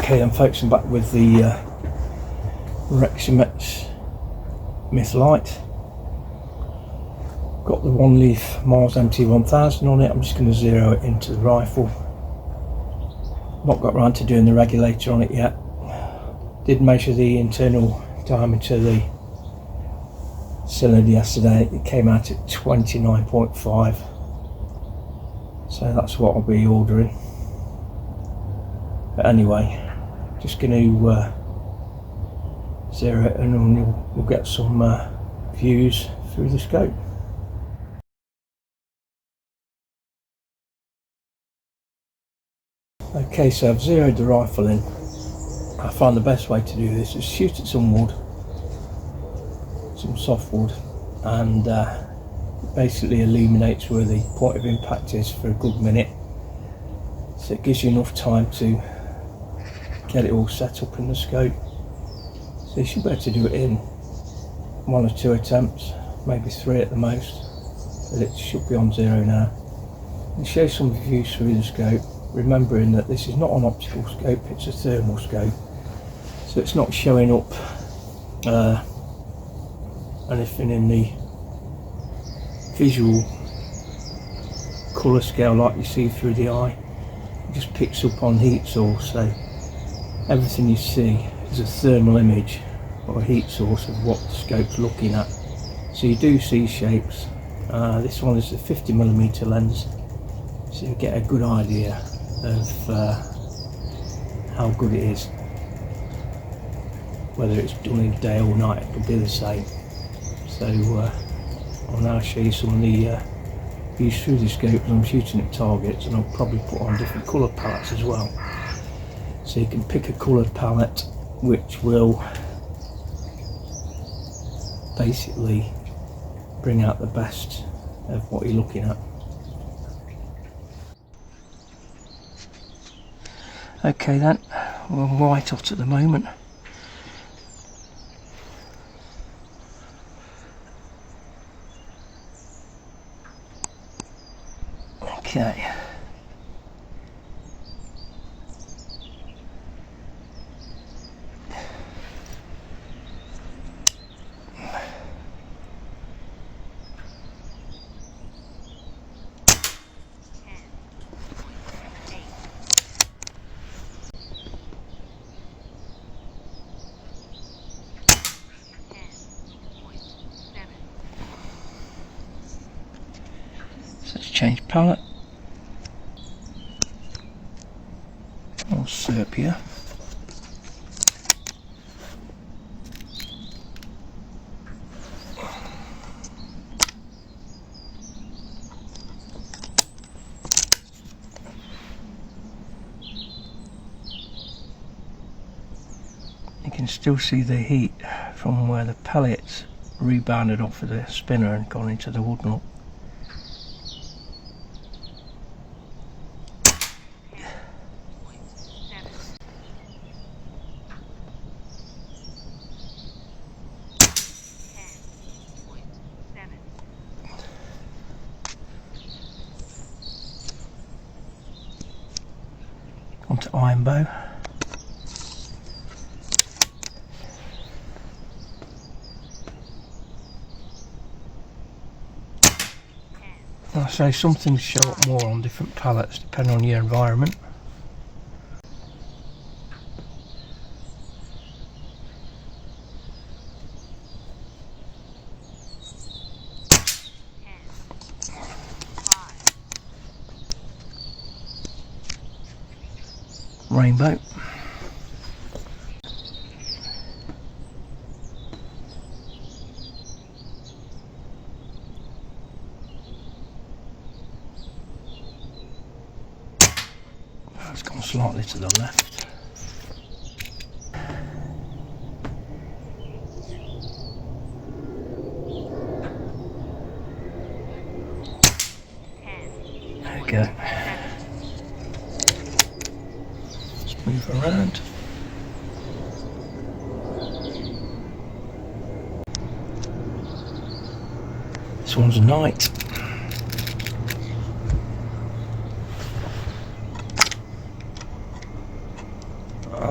Okay then folks, I'm back with the Reximex Myth Lite. Got the 1 leaf Mars MT1000 on it. I'm just going to zero it into the rifle. Not got around to doing the regulator on it yet. Did measure the internal diameter of the cylinder yesterday. It came out at 29.5, so that's what I'll be ordering. But anyway, just going to zero it and then we'll get some views through the scope. Okay, so I've zeroed the rifle in. I find the best way to do this is shoot at some wood, some soft wood, and it basically illuminates where the point of impact is for a good minute, so it gives you enough time to get it all set up in the scope. So you should be able to do it in 1 or 2 attempts, maybe 3 at the most, but it should be on zero now. And show some views through the scope, remembering that this is not an optical scope, it's a thermal scope, so it's not showing up anything in the visual colour scale like you see through the eye. It just picks up on heat source, so everything you see is a thermal image or a heat source of what the scope's looking at. So you do see shapes. This one is a 50mm lens, so you get a good idea of how good it is. Whether it's done in day or night, it'll be the same. So I'll now show you some of the views through the scope as I'm shooting at targets, and I'll probably put on different colour palettes as well. So you can pick a coloured palette which will basically bring out the best of what you're looking at. Okay then, we're white hot at the moment. Okay. So let's change palette. Or sepia. You can still see the heat from where the pellets rebounded off of the spinner and gone into the wood nut. Onto iron bow. I say some things show up more on different palettes depending on your environment. Rainbow. It's gone slightly to the left. There we go. Let's move around. This one's a night.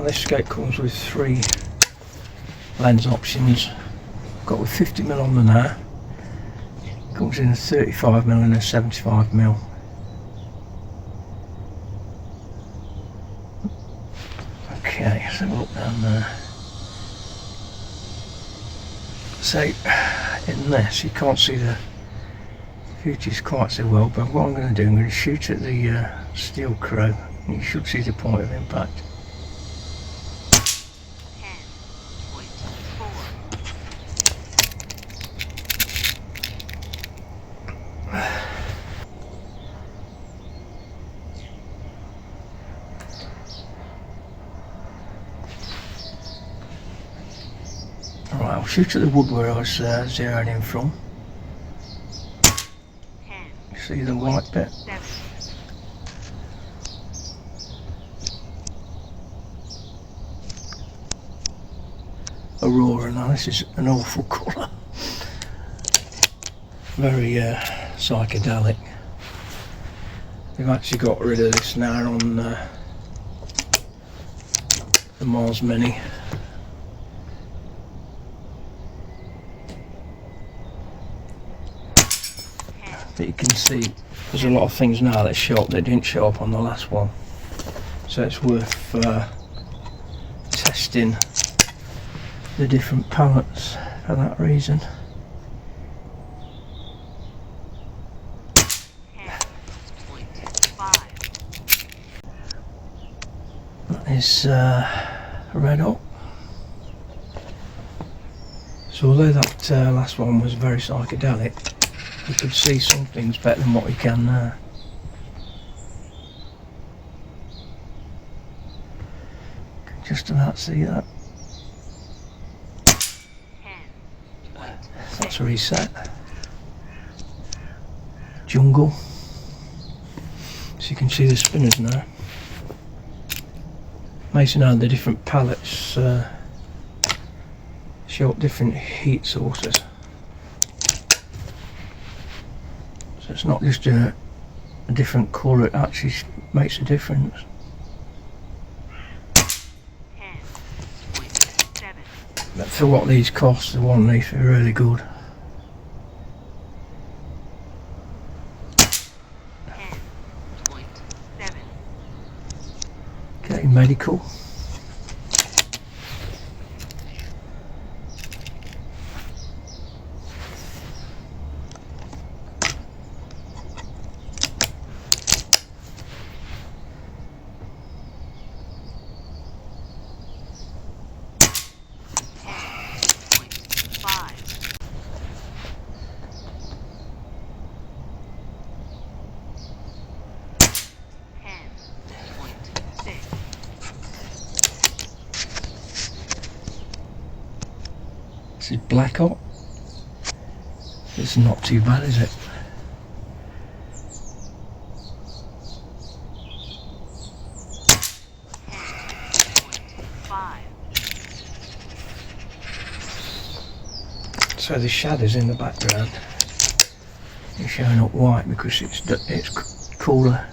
This scope comes with 3 lens options. Got with 50mm on the now. Comes in a 35mm and a 75mm. Okay, let's have a look down there. So in this you can't see the features quite so well, but what I'm going to do, I'm going to shoot at the steel crow and you should see the point of impact. Right, I'll shoot at the wood where I was zeroing in from. You see the white bit? Aurora, now this is an awful colour. Very psychedelic. They've actually got rid of this now on the Mars Mini. But you can see there's a lot of things now that show up that didn't show up on the last one, so it's worth testing the different palettes for that reason. That is red up. So although that last one was very psychedelic, you could see some things better than what we can now. Can just about see that. That's a reset. Jungle. So you can see the spinners now. Amazing how the different palettes show up different heat sources. So it's not just a different colour, it actually makes a difference. 10.7. But for what these cost, the one leaf are really good. 10.7. Okay, medical. This is black hot. It's not too bad, is it? So the shadows in the background are showing up white because it's cooler,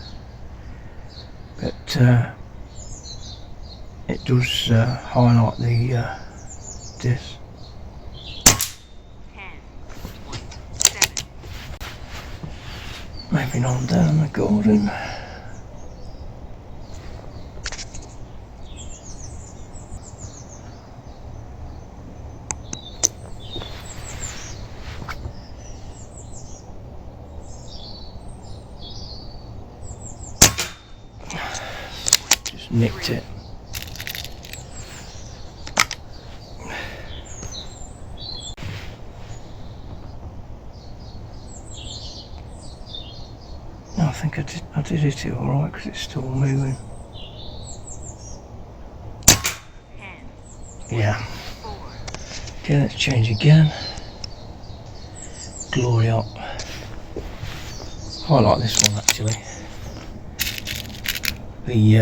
but it does highlight the disc. 10.7. Moving on down the golden. Just nicked it. I think I did it alright because it's still moving. Yeah. 4. Okay, let's change again. Glory up. I like this one actually. The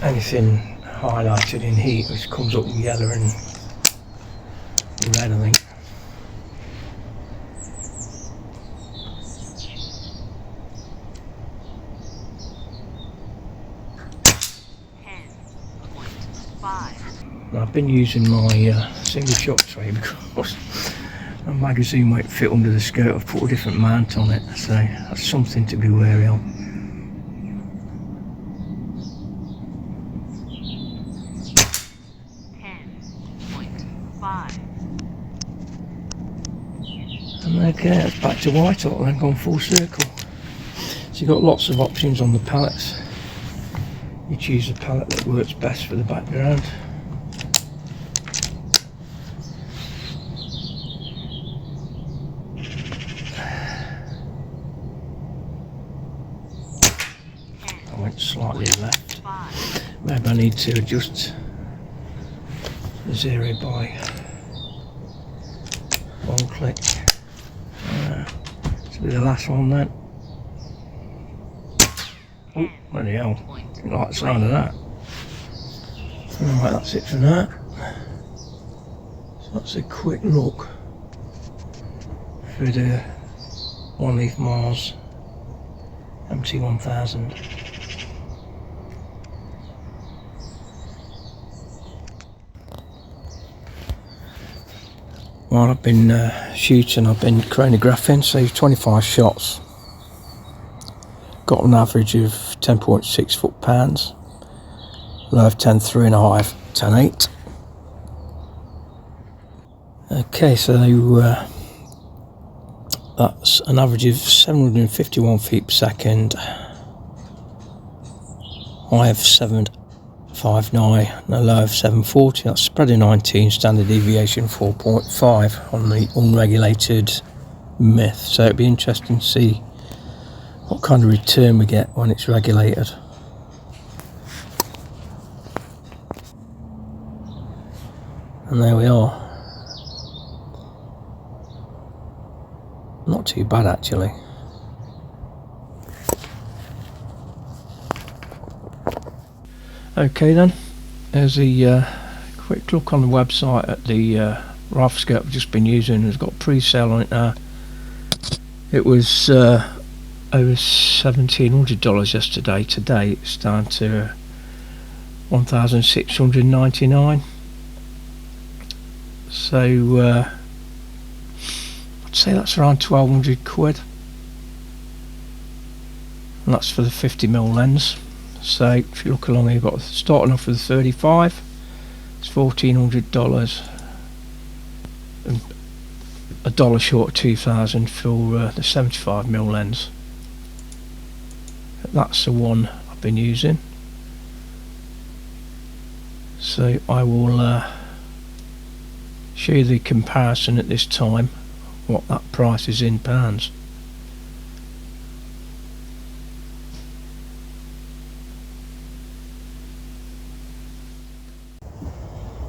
anything highlighted in heat which comes up with yellow and red, I think. I've been using my single shot tray because my magazine won't fit under the skirt. I've put a different mount on it, so that's something to be wary of. And okay, that's back to white hot then, gone full circle. So you've got lots of options on the palettes. You choose a palette that works best for the background. I went slightly left. Maybe I need to adjust the zero by one click. This will be the last one then. Oh, bloody hell. Didn't like the sound of that. Alright, that's it for that. So that's a quick look for the One Leaf Mars MT1000. While I've been shooting, I've been chronographing, so 25 shots. Got an average of 10.6 foot-pounds, low of 10.3.5, 10.8. Okay, so that's an average of 751 feet per second, high of 759 and a low of 740. That's spread of 19, standard deviation 4.5 on the unregulated Myth. So it'd be interesting to see what kind of return we get when it's regulated. And there we are. Not too bad actually. Okay then, there's a quick look on the website at the rifle scope I've just been using. It's got pre-sale on it now. It was over $1,700 yesterday. Today it's down to $1,699. So I'd say that's around 1,200 quid, and that's for the 50mm lens. So if you look along here, you've got starting off with 35, it's $1,400, and $1 short of 2,000 for the 75mm lens. That's the one I've been using. So I will show you the comparison at this time, what that price is in pounds.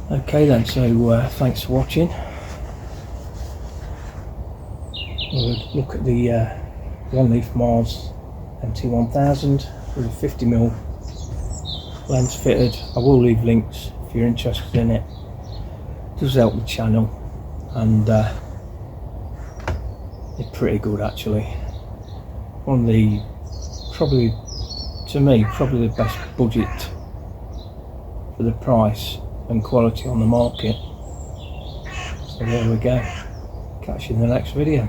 Okay then, so thanks for watching. We'll look at the One Leaf Mars MT1000 with a 50mm lens fitted. I will leave links if you're interested in it. It does help the channel, and they're pretty good actually. One of the, probably to me, probably the best budget for the price and quality on the market. So there we go. Catch you in the next video.